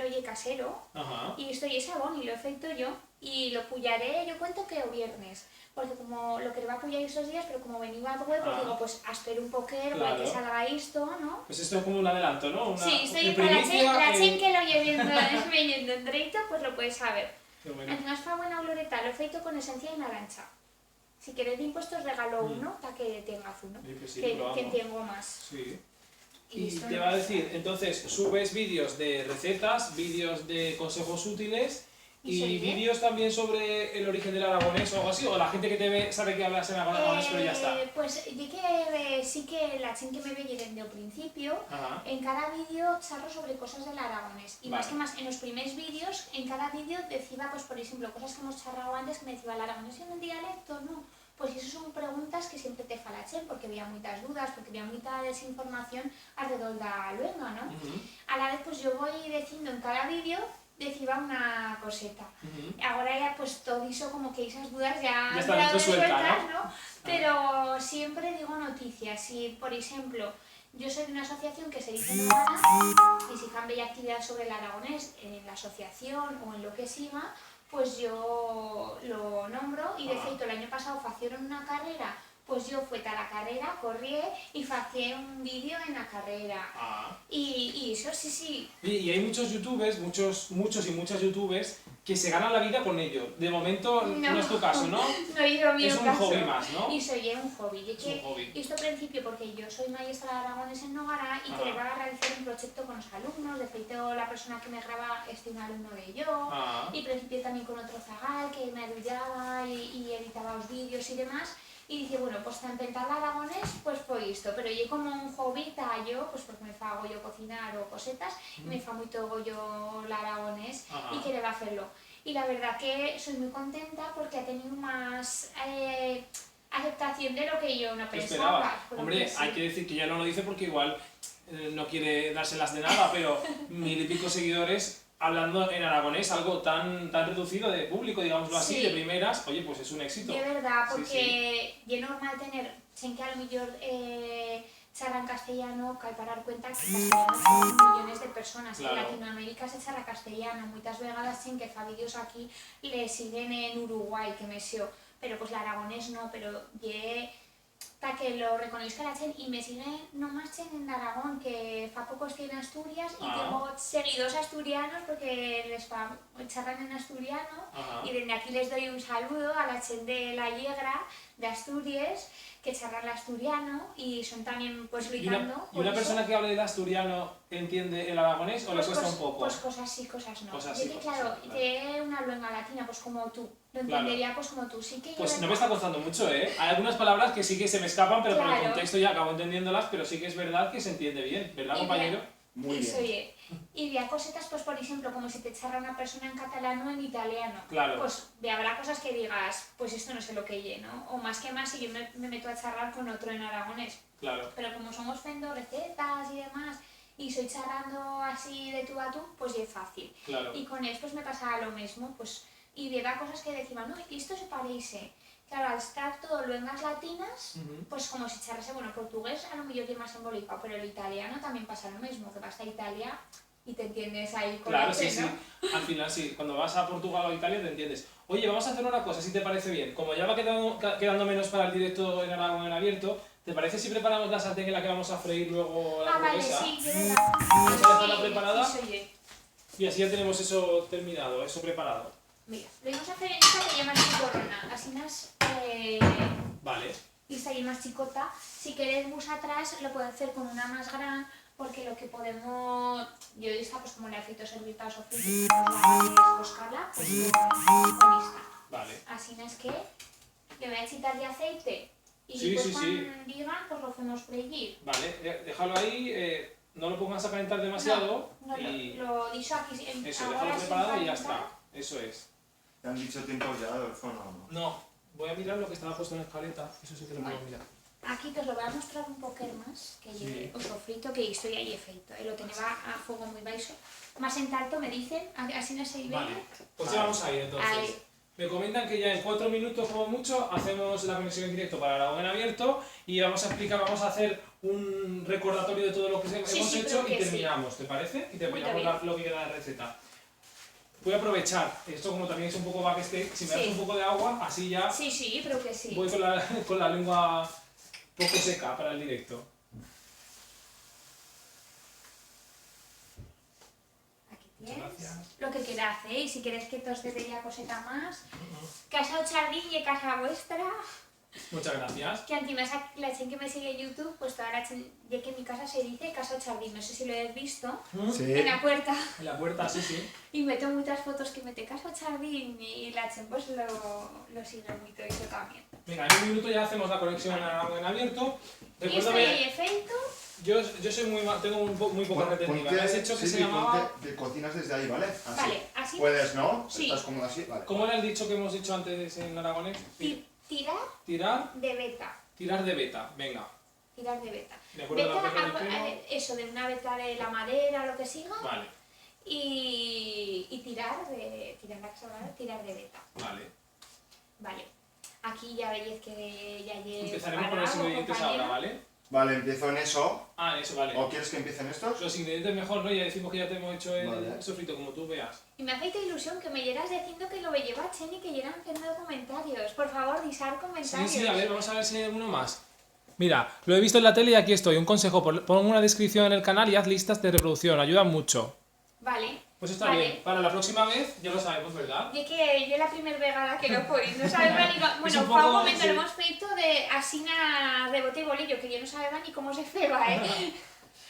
y casero. Ajá. Y esto y sabón, y lo he feito yo, y lo pullaré, yo cuento que o viernes, porque como lo que le va a pullar estos días, pero como venía a web, pues digo, pues espero un poquero, Claro. que salga esto, ¿no? Pues esto es como un adelanto, ¿no? Sí, estoy en para la primicia, Chen que lo lleve viendo en directo, pues lo puedes saber. Qué bueno. Además, fa buena oloreta, lo he feito con esencia de naranja. Si queréis de impuestos, regalo uno, para que tengas uno, Pues sí, que probamos. tengo más. Sí. Y Y esto te no va a me decir, entonces, subes vídeos de recetas, vídeos de consejos útiles ¿Y y sobre qué? vídeos también sobre el origen del aragonés o algo así, o la gente que te ve sabe que hablas en aragonés, pero ya está. Pues di que sí que la Chen que me ve desde el principio, Ajá. en cada vídeo charro sobre cosas del aragonés. Y Vale. más que más, en los primeros vídeos, en cada vídeo decía, pues por ejemplo, cosas que hemos charrado antes, que me decía, ¿el aragonés es un dialecto? No. Pues eso son preguntas que siempre te fa la Chen, porque había muchas dudas, porque había mucha desinformación alrededor de la luenga, ¿no? A la vez, pues yo voy diciendo en cada vídeo, decía una coseta. Ahora ya pues todo eso como que esas dudas ya han están quedado resueltas, ¿no? Pero siempre digo noticias. Si por ejemplo yo soy de una asociación que se dice Nogara, y si cambia actividad sobre el aragonés en la asociación o en lo que siga, pues yo lo nombro, y de hecho el año pasado hicieron una carrera, pues yo fui a la carrera, corrí y hice un vídeo en la carrera. Y eso sí. Y hay muchos youtubers, muchos y muchas youtubers que se ganan la vida con ello. De momento no es tu caso, ¿no? No he ido Es un caso. hobby más, ¿no? Y soy un hobby. Y Es un hobby. esto al principio porque yo soy maestra de aragones en Nogara y que le va a realizar un proyecto con los alumnos. De hecho, la persona que me graba es un alumno de yo. Y principio también con otro zagal que me ayudaba y editaba los vídeos y demás. Y dice, bueno, pues para intentar el aragonés, pues fue esto. Pero yo como un hobby tallo, pues porque me fa yo cocinar o cosetas, y me fa muy todo yo el aragonés y quiero hacerlo. Y la verdad que soy muy contenta porque ha tenido más aceptación de lo que yo no pensaba. Hombre, hay que decir que ya no lo dice porque igual no quiere dárselas de nada, pero 1000 y pico seguidores hablando en aragonés, algo tan reducido de público, digámoslo así, Sí. de primeras, oye, pues es un éxito. De verdad, Sí, porque es normal tener, sen que a lo mejor charla en castellano, que hay para dar cuenta que castellano son millones de personas. Claro. En Latinoamérica se charla castellano, muchas vegadas sen que fa vídeos aquí le siguen en Uruguay, que me seo, pero pues la aragonés no, pero para que lo reconozca la gente y me siguen nomás en Aragón, que fa poco estoy en Asturias y tengo seguidos asturianos porque les charlan en asturiano. Ajá. Y desde aquí les doy un saludo a la gente de La Llegra, de Asturias, que charlan el asturiano y son también pues gritando. ¿Y una persona que hable el asturiano entiende el aragonés o le cuesta un poco? Pues cosas sí, cosas no. Cosas Yo sí, que cosas claro, sí, que una luenga latina, pues como tú, lo entendería pues como tú. Sí que Pues yo no me está costando mucho, ¿eh? Hay algunas palabras que sí que se me escapan, pero por el Claro. contexto ya acabo entendiéndolas, pero sí que es verdad que se entiende bien, ¿verdad, Y compañero? Muy Eso, bien. oye. Y vea cositas, pues por ejemplo, como si te charra una persona en catalán o en italiano. Claro. Pues habrá cosas que digas, pues esto no sé lo que ye, ¿no? O más que más si yo me meto a charlar con otro en aragonés. Claro. Pero como somos fendo recetas y demás, y soy charlando así de tú a tú, pues ya es fácil. Claro. Y con esto pues me pasaba lo mismo, pues, y había cosas que decían, no, esto se parece. Claro, al estar todo lenguas latinas, Ujú. pues como si charlase, bueno, portugués a lo mejor tiene más embolicado, pero el italiano también pasa lo mismo, que vas a Italia y te entiendes ahí con Claro, el sí, sí. ¿no? Al final sí. Cuando vas a Portugal o Italia te entiendes. Oye, vamos a hacer una cosa, si te parece bien. Como ya va quedando menos para el directo en Aragón en abierto, ¿te parece si preparamos la sartén en la que vamos a freír luego la Ah, vale, hamburguesa? sí, de verdad. ¿Vamos a dejarla preparada? Sí, oye. Y así ya tenemos eso terminado, eso preparado. Mira, lo vamos a hacer en esta que llama chicorrona, así más... Vale. y esta más chicota. Si queréis bus atrás, lo puedo hacer con una más grande, porque lo que podemos... Yo esta, pues como la he feito servir para sofrir, podemos buscarla, pues con esta. Vale. Así no es que le voy a echar de aceite y Sí, pues sí, cuando sí. digan, pues lo hacemos freír. Vale, déjalo ahí, no lo pongas a calentar demasiado No, y lo dicho aquí. eso, ahora déjalo sin preparado y ya calentar. está. Eso es. ¿Te han dicho tiempo ya, Adolfo? No. No, voy a mirar lo que estaba puesto en la escaleta, eso sí que lo puedo Vale. mirar. Aquí te os lo voy a mostrar un poco más, que Sí. o sofrito que estoy ahí feito. Lo tenía a fuego muy baixo. Más en tanto me dicen, así no se ve. Vale, pues ya vamos a ir entonces. Ahí. Me comentan que ya en 4 minutos como mucho hacemos la conexión en directo para Aragón en abierto y vamos a explicar, vamos a hacer un recordatorio de todo lo que hemos Sí, hecho creo y que terminamos, ¿te parece? Y te Muy apoyamos lo que queda de receta. Voy a aprovechar, esto como también es un poco backstage, si me das Sí. un poco de agua, así ya Sí, pero que sí. voy con la lengua poco seca para el directo. Aquí Muchas tienes gracias. lo que queráis, ¿eh? Y si queréis que os dé ya coseta más. Casa o jardín y casa vuestra. Muchas gracias. Que antes la gente que me sigue en YouTube, pues toda la gente, ya que en mi casa se dice casa o jardín. No sé si lo habéis visto. Sí. En la puerta. En la puerta, sí, sí. Y meto muchas fotos que mete casa o jardín y la gente pues lo sigue mucho eso también. Venga, en un minuto ya hacemos la conexión en Aragón en abierto. Y esto Recuérdame, ahí efecto. yo soy tengo muy poca retentiva. Me has hecho que se llamaba... Ponte, cocinas desde ahí, ¿vale? Así. Vale, así. ¿Puedes, no? Sí. ¿Estás cómodo así? Vale. ¿Cómo era el dicho que hemos dicho antes en aragonés? Tirar Tirar, de beta. tirar de beta. Venga. Tirar de beta. De acuerdo a la Beta, regla del pelo. eso, de una beta de la madera o lo que siga. Vale, Y tirar de beta. vale. Vale. Aquí ya veis que ya llevo. Empezaremos con los ingredientes ahora, ¿vale? Vale, empiezo en eso. Ah, eso, vale. ¿O quieres que empiecen estos? Los ingredientes mejor, ¿no? Ya decimos que ya te hemos hecho el Vale. sofrito, como tú veas. Y me hace ilusión que me llegas diciendo que lo lleva Chen y que llegan haciendo comentarios. Por favor, disar Sí, comentarios. sí, a ver, vamos a ver si hay alguno más. Mira, lo he visto en la tele y aquí estoy. Un consejo, pon una descripción en el canal y haz listas de reproducción, ayudan mucho. Vale. Pues está Vale. bien, para la próxima vez ya lo sabemos, ¿verdad? Y que yo la primera vegada que lo fui, no sabía ni... Bueno, un fa un poco, momento sí. lo hemos feito de asina de bote y bolillo, que yo no sabía ni cómo se feba, ¿eh?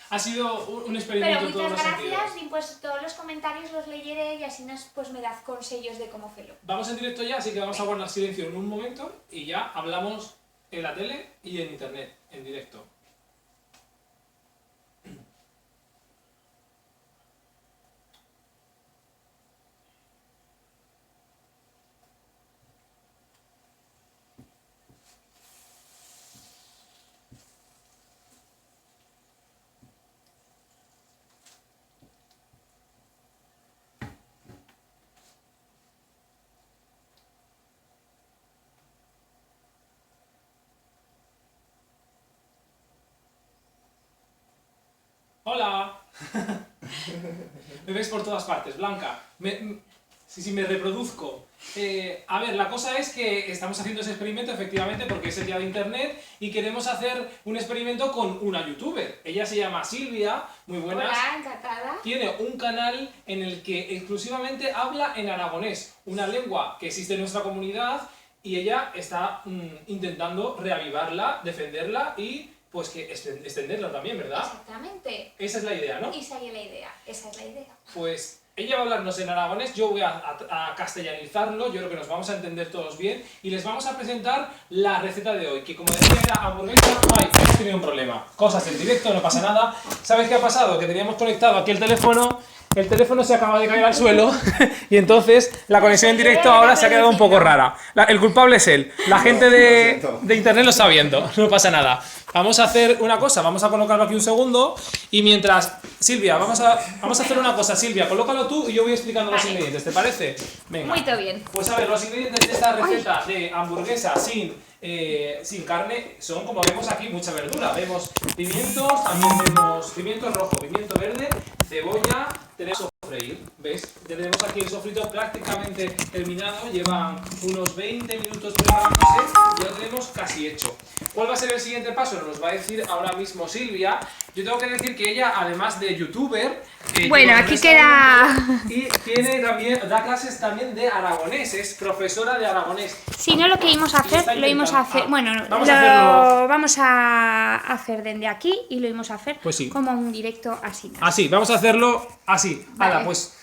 Ha sido un Pero experimento en todos muchas los gracias sentidos. y pues todos los comentarios los leyeré y así pues me das consejos de cómo hacerlo. Vamos en directo ya, así que vamos a guardar silencio en un momento y ya hablamos en la tele y en internet, en directo. ¡Hola! Me ves por todas partes, Blanca. Sí, me reproduzco. A ver, la cosa es que estamos haciendo ese experimento efectivamente porque es el día de internet y queremos hacer un experimento con una youtuber. Ella se llama Silvia, muy buenas. Hola, encantada. Tiene un canal en el que exclusivamente habla en aragonés, una lengua que existe en nuestra comunidad y ella está intentando reavivarla, defenderla y pues que extenderla también, ¿verdad? Exactamente. Esa es la idea, ¿no? Esa es la idea, esa es la idea. Pues ella va a hablarnos en aragonés, yo voy a castellanizarlo, yo creo que nos vamos a entender todos bien y les vamos a presentar la receta de hoy, que como decía era hamburguesa. ¡Ay! Hemos tenido un problema. Cosas en directo, no pasa nada. ¿Sabes qué ha pasado? Que teníamos conectado aquí el teléfono se acaba de caer al suelo y entonces la conexión en directo ahora se ha quedado un poco rara. El culpable es él, la gente de internet lo está viendo, no pasa nada. Vamos a hacer una cosa, vamos a colocarlo aquí un segundo y mientras... Silvia, vamos a hacer una cosa, Silvia, colócalo tú y yo voy explicando los ingredientes, ¿te parece? Venga. Muy bien. Pues a ver, los ingredientes de esta receta de hamburguesa sin carne son, como vemos aquí, mucha verdura. Vemos pimientos, también vemos pimiento rojo, pimiento verde, cebolla, tenemos sofreír, ¿ves? Ya tenemos aquí el sofrito prácticamente terminado, llevan unos 20 minutos preparándose y ya lo tenemos casi hecho. ¿Cuál va a ser el siguiente paso? Nos lo va a decir ahora mismo Silvia. Yo tengo que decir que ella, además de youtuber, Bueno, aquí queda... y tiene también, da clases también de aragonés, es profesora de aragonés. Si no, lo que íbamos a hacer, lo íbamos a hacer... Bueno, vamos a hacerlo. Vamos a hacer desde aquí y lo íbamos a hacer Pues sí. como un directo así. Así, vamos a hacerlo así. Vale. Hala, pues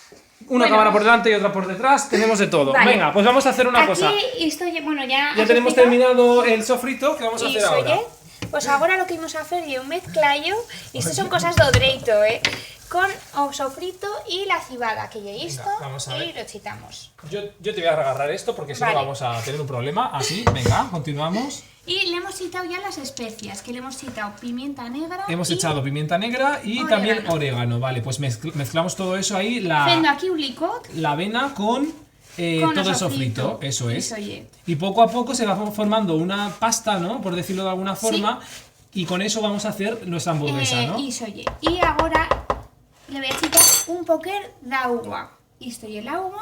una cámara por delante y otra por detrás, tenemos de todo. Vale. Venga, pues vamos a hacer una Aquí cosa. estoy, bueno, ya tenemos explicado. terminado el sofrito, ¿qué vamos a hacer Iso, ahora? Pues agora lo que imos a hacer é un mezclallo, isto son cosas do dereito, con o sofrito e la cibada, que lle isto, vamos a e ver. lo chitamos. Yo te voy a agarrar esto porque si Vale. no vamos a tener un problema. Así, venga, continuamos. Y le hemos chitado ya las especias, que le hemos chitado pimienta negra Hemos y echado pimienta negra y orégano. también orégano. Vale, pues mezclamos todo eso ahí, fendo aquí un licot la avena con todo el sofrito, eso es. Iso lle. Y poco a poco se va formando una pasta, ¿no? Por decirlo de alguna forma. Y con eso vamos a hacer nuestra hamburguesa, ¿no? Iso lle. E agora le voy a chitar un poquer de agua. Isto lle el agua.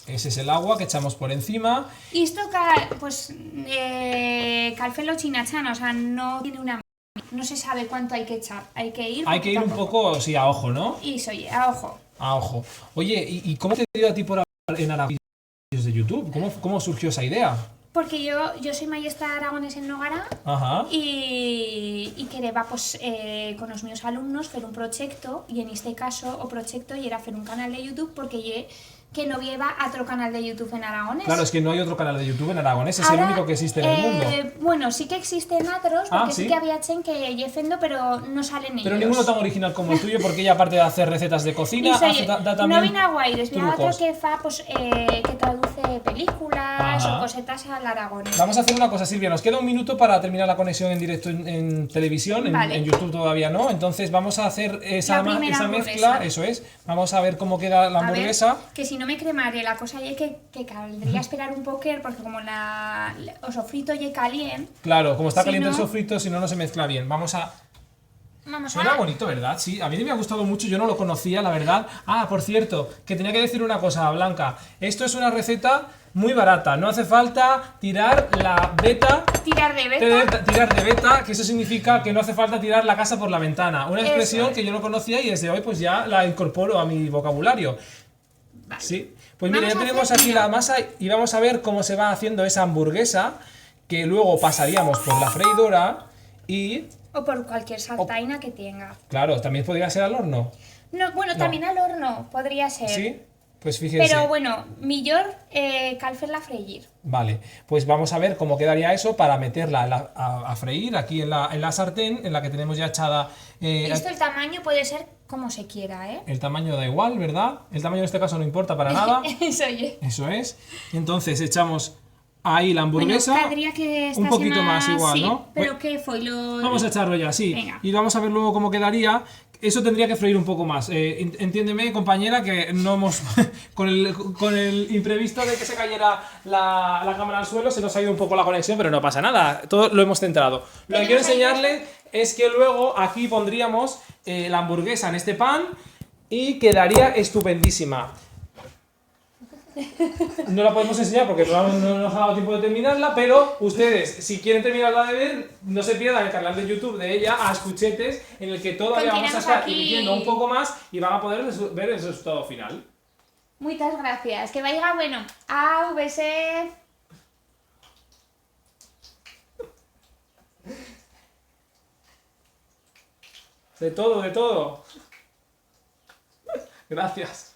Ese es el agua que echamos por encima. Isto, pues, calfelo chinachana, o sea, no tiene una... No se sabe cuánto hay que echar, hay que ir... Hay que ir un poco, sí, a ojo, ¿no? Iso lle, a ojo. A ojo. Oye, ¿y cómo te dio a ti por hablar en aragonés de YouTube? ¿Cómo surgió esa idea? Porque yo soy maestra aragonés en Nogara Ajá. y quereba, pues, con os meus alumnos fer un proxecto e en este caso o proxecto era fer un canal de YouTube porque lle que no lleva otro canal de YouTube en aragonés. Claro, es que no hay otro canal de YouTube en aragonés, es Ahora, el único que existe en el mundo. Bueno, sí que existen otros, porque ¿sí? sí que había chen que lle fendo, pero no salen ellos. Pero ninguno tan original como el tuyo, porque ella, aparte de hacer recetas de cocina, Iso, da también no vine a guaires, vine a otro trucos. que fa, pues, que traduce películas Ajá. o cosetas al aragonés. Vamos a hacer una cosa, Silvia, nos queda un minuto para terminar la conexión en directo en televisión, Vale. en YouTube todavía no, entonces vamos a hacer esa primera mezcla, hamburguesa. eso es, vamos a ver cómo queda la A ver, hamburguesa. que si no me cremare, la cosa lle que caldría esperar un poquer, porque como o sofrito lle calien, Claro, como está Si caliente el no- sofrito, si no, no se mezcla bien. Vamos a... vamos Suena a... bonito, ¿verdad? Sí, a mí me ha gustado mucho, yo no lo conocía, la verdad. Ah, por cierto, que tenía que decir una cosa, Blanca. Esto es una receta muy barata, no hace falta tirar la beta... Tirar de beta. Tirar de beta, que eso significa que no hace falta tirar la casa por la ventana. Una Eso expresión es. que yo no conocía y desde hoy pues ya la incorporo a mi vocabulario. Vale. Sí. Pues mira, Vamos ya a tenemos hacer, aquí mira. la masa y vamos a ver cómo se va haciendo esa hamburguesa, que luego pasaríamos por la freidora y... O por cualquier saltaina que tenga. Claro, también podría ser al horno. No, bueno, también al horno podría ser. ¿Sí? Pues fíjense. Pero bueno, millor calferla a freír. Vale, pues vamos a ver cómo quedaría eso para meterla a freír aquí en la sartén, en la que tenemos ya echada... Esto el tamaño puede ser como se quiera, ¿eh? el tamaño da igual, ¿verdad? El tamaño en este caso no importa para nada. Eso, oye. Eso es. Entonces echamos ahí la Bueno, hamburguesa. caldría que un estase poquito más igual, sí, ¿no? Pero que foi lo... Vamos a echarlo ya, sí. Venga. Y vamos a ver luego cómo quedaría. eso tendría que freír un poco más. Entiéndeme, compañera, que no hemos... con el imprevisto de que se cayera la cámara al suelo, se nos ha ido un poco la conexión, pero no pasa nada. Todo lo hemos centrado. Lo que quiero enseñarle es que luego aquí pondríamos la hamburguesa en este pan y quedaría estupendísima. No la podemos enseñar porque no nos ha dado tiempo de terminarla, pero ustedes, si quieren terminarla de ver, no se pierdan el canal de YouTube de ella, a Escuchetes, en el que todavía vamos a estar emitiendo un poco más y van a poder ver el resultado final. Muchas gracias. Que vaya bueno. A veces. De todo, de todo. Gracias.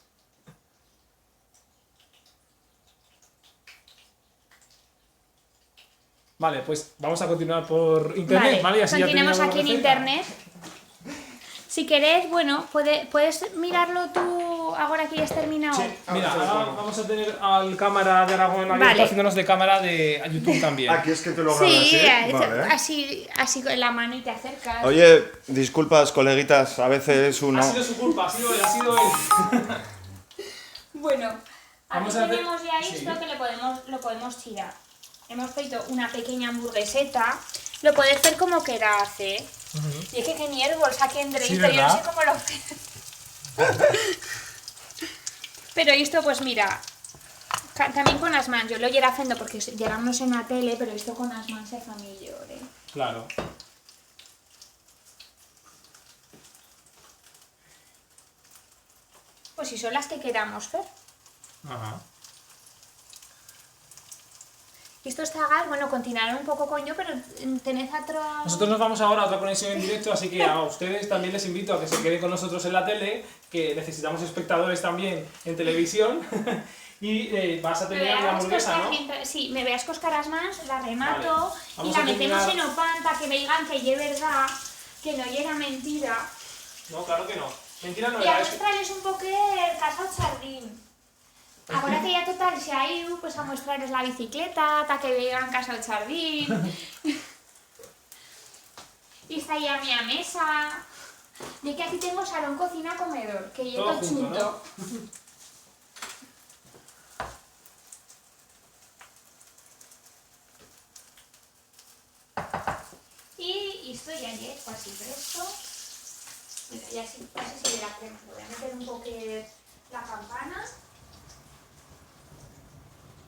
Vale, pues vamos a continuar por internet, ¿vale? Y así continuemos ya aquí en internet. Si querés, bueno, puedes mirarlo tú ahora que ya has terminado. Sí, mira, ahora vamos a tener al cámara de Aragón abierto haciéndonos de cámara de YouTube también. Aquí es que te lo hagan así con la mano y te acercas. Oye, disculpas, coleguitas, a veces uno... Ha sido su culpa, ha sido él. Bueno, aquí Vamos a hacer- tenemos ya esto sí. que lo podemos tirar. Hemos feito una pequeña hamburgueseta. Lo puedes hacer como quieras, ¿eh? Y es que mierda, saque en Sí, yo no ¿verdad? sé cómo lo Pero esto, pues mira, también con las manos. Yo lo llevo haciendo porque llegamos en la tele, pero esto con las manos se fa mejor, ¿eh? Claro. Pues si son las que queramos hacer. Ajá. Esto está gas, bueno, continuaré un poco con yo, pero tened otro... Nosotros nos vamos ahora a otra conexión en directo, así que a ustedes también les invito a que se queden con nosotros en la tele, que necesitamos espectadores también en televisión. Y vas a terminar la hamburguesa, ¿no? Sí, me veas coscar las manos, la remato Vale. y la metemos en o pan para que vean que es verdad, que no era mentira. No, claro que no. Mentira no Y a era. mostrarles un poco el casa al jardín. Ahora que ya total se ha ido, pues a mostrarles la bicicleta, para que vean casa al jardín. Y está ya mi mesa. Y que aquí tengo salón, cocina, comedor, que yo Todo todo junto, chunto. Y esto ya es casi presto. Mira, ya sí, no sé si la crema. Voy a meter un poco la campana.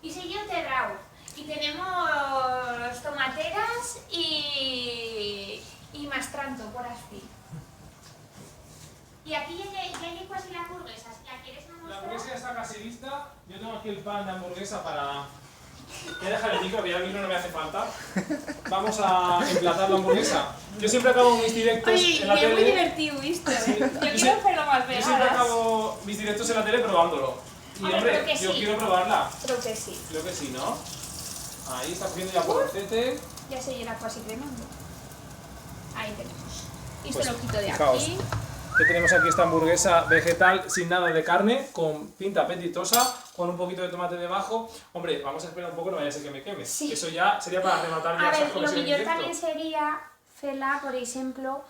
Y sigue enterrado. Y tenemos tomateras y mastranto por así. Y aquí ya hay casi la hamburguesa. Si la quieres La mostrar. hamburguesa ya está casi lista. Yo tengo aquí el pan de hamburguesa para... Voy a dejar el micro, que ya el micro no me hace falta. Vamos a emplatar la hamburguesa. Yo siempre acabo mis directos Oye, en la y es muy tele. divertido esto, ¿eh? Yo Yo quiero sé- hacerlo más Yo siempre vegadas. acabo mis directos en la tele probándolo. Y Hombre, hombre, creo que yo sí. quiero probarla. Creo que sí. Creo que sí, ¿no? Ahí está cogiendo ya por el tete. Ya se llena casi cremando. Ahí tenemos. Y esto Pues, lo quito de fijaos. aquí. Que tenemos aquí esta hamburguesa vegetal sin nada de carne, con pinta apetitosa, con un poquito de tomate debajo. Hombre, vamos a esperar un poco, no vaya a ser que me queme. Sí. Eso ya sería para rematar ya A esas ver, lo conexiones mejor en también directo. sería hacerla, por ejemplo,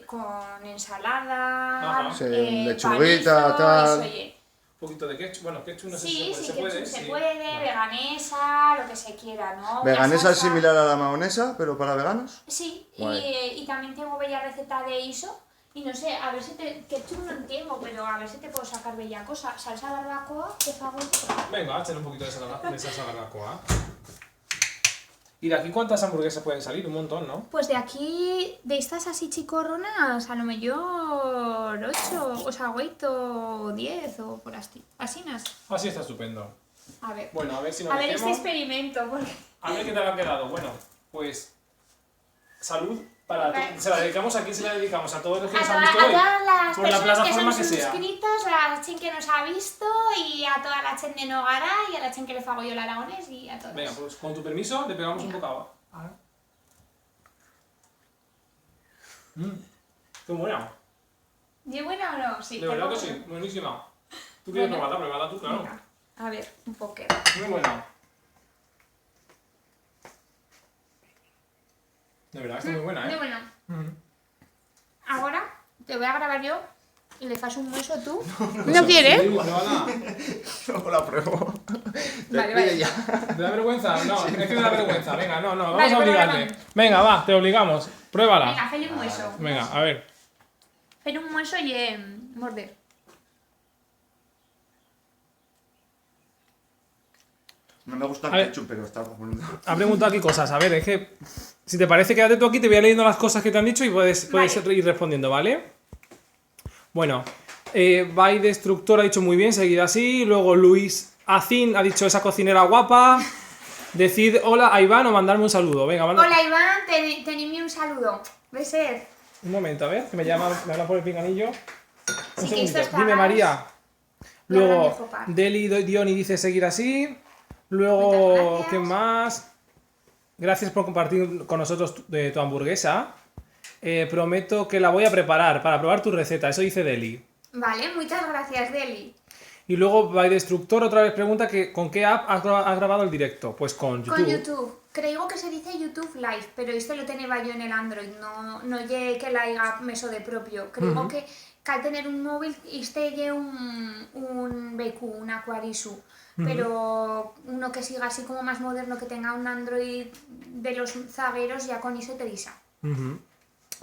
con ensalada, Ajá. Sí, lechuguita, panizo, tal. eso, oye. Un poquito de ketchup, bueno, ketchup no sé Sí, si sí, se puede. que se sí. puede, Vale. veganesa, lo que se quiera, ¿no? Una ¿Veganesa es salsa. similar a la mahonesa, pero para veganos? Sí, Guay. y también tengo bella receta de eso. Y no sé, a ver si te... Ketchup no entiendo, pero a ver si te puedo sacar bella cosa. Salsa barbacoa, te fago Venga, échale un poquito de salsa barbacoa. ¿Y de aquí cuántas hamburguesas pueden salir? Un montón, ¿no? Pues de aquí, de estas así chicorronas, a lo mejor 8, o sea, 8 o 10 o por así. Asinas. Así está estupendo. A ver. Bueno, a ver si no A me ver este quemo. experimento, porque... A ver qué tal ha quedado. Bueno, pues... Salud. Vale. Se la dedicamos aquí, se la dedicamos a todos los que A, nos han visto hoy. todas las por la personas que son plataforma que sea. suscritas, a la gente que nos ha visto y a toda la gente de Nogara y a la gente que le fago yo la Aragones y a todos. Venga, pues con tu permiso le pegamos un bocado. Qué buena. ¿Y buena o no? Sí. De verdad que sí, buenísima. ¿Tú quieres Bueno. probarla? Tú, claro. Venga, a ver, un poco. Muy buena. De verdad, está muy buena, Muy ¿eh? buena. Mm. Ahora te voy a grabar yo y le fas un beso tú. ¿No quieres? Sí, pruébala. Luego la pruebo. Vale, Despide vale. ya. ¿Te da vergüenza? No, es que me da vergüenza. Venga, no, vamos Vale, a obligarle. pruébala. Venga, va, te obligamos. Pruébala. Venga, hazle un hueso. Venga, a ver. Hazle un hueso y morder. No me gusta A ver. el ketchup, pero está bueno. Ha preguntado aquí cosas. A ver, es que si te parece, quédate tú aquí, te voy a leyendo las cosas que te han dicho y puedes Vale. ir respondiendo, ¿vale? Bueno, By Destructor ha dicho muy bien, seguid así. Luego Luis Acin ha dicho esa cocinera guapa. Decid hola a Iván o mandarme un saludo. Venga, manda. Hola Iván, tenidme un saludo. Beser. Un momento, a ver, que me habla por el pinganillo. Un Sí, que esto segundito. está Dime, mal. María. Ya Luego, lo dejo par. Deli Dioni dice seguir así. Muchas Luego, gracias. ¿qué más? Gracias por compartir con nosotros tu hamburguesa. Prometo que la voy a preparar para probar tu receta. Eso dice Deli. Vale, muchas gracias, Deli. Y luego, By Destructor otra vez pregunta que ¿con qué app has grabado el directo? Pues con YouTube. Con YouTube. Creo que se dice YouTube Live, pero esto lo tenía yo en el Android, no lle que la haya meso de propio. Creo que al tener un móvil, este lle un BQ, un Aquarisu. Pero uno que siga así como más moderno, que tenga un Android de los zagueros, ya con eso te disa. Ujú.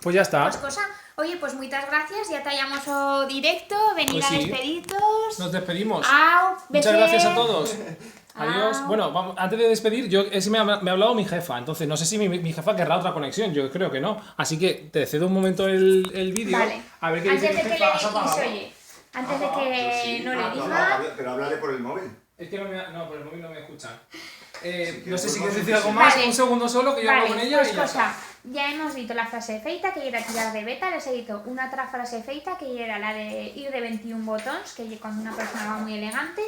Pues ya está. Pues cosa, oye, pues muchas gracias, ya te hayamos o directo, venid Pues a sí. despeditos. Nos despedimos. Au, Muchas beser. gracias a todos. Adiós. Au. Bueno, vamos, antes de despedir, me ha hablado mi jefa, entonces no sé si mi jefa querrá otra conexión, yo creo que no. Así que te cedo un momento el vídeo. Vale. A ver qué Antes dice de mi que jefa. le ¿Has apagado? oye, antes de que no le diga. Pero háblale por el móvil. Es que no, por el móvil no me escuchan. que No sé si podemos quieres decir algo más, Vale. un segundo solo que yo hablo con Vale, ella pues y ya cosa, está. ya hemos dicho la frase feita que era tirar de beta, les he dicho una otra frase feita que era la de ir de 21 botones, que lle cuando una persona va muy elegante.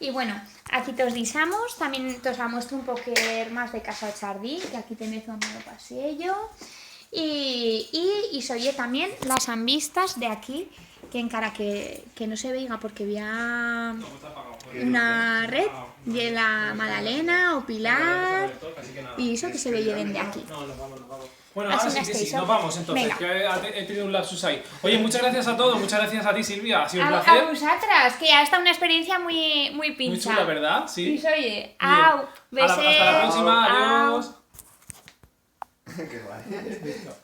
Y bueno, aquí tos disamos, también tos a muestro un poquer más de Casa Chardí, que aquí tenéis un nuevo pasillo. Y soy también las ambistas de aquí, que encara que no se veiga porque había una red de la Magdalena o Pilar y eso que se veía desde aquí. No, nos vamos. Bueno, Así ahora sí me que estáis, sí, ¿no? nos vamos entonces, Venga. que he tenido un lapsus ahí. Oye, muchas gracias a todos, muchas gracias a ti, Silvia, ha sido un A placer. vosotras, que ha estado una experiencia muy Muy pincha. chula, ¿verdad? Y Sí. oye, au, Hasta la beser, próxima, au. adiós. Qué guay. Listo.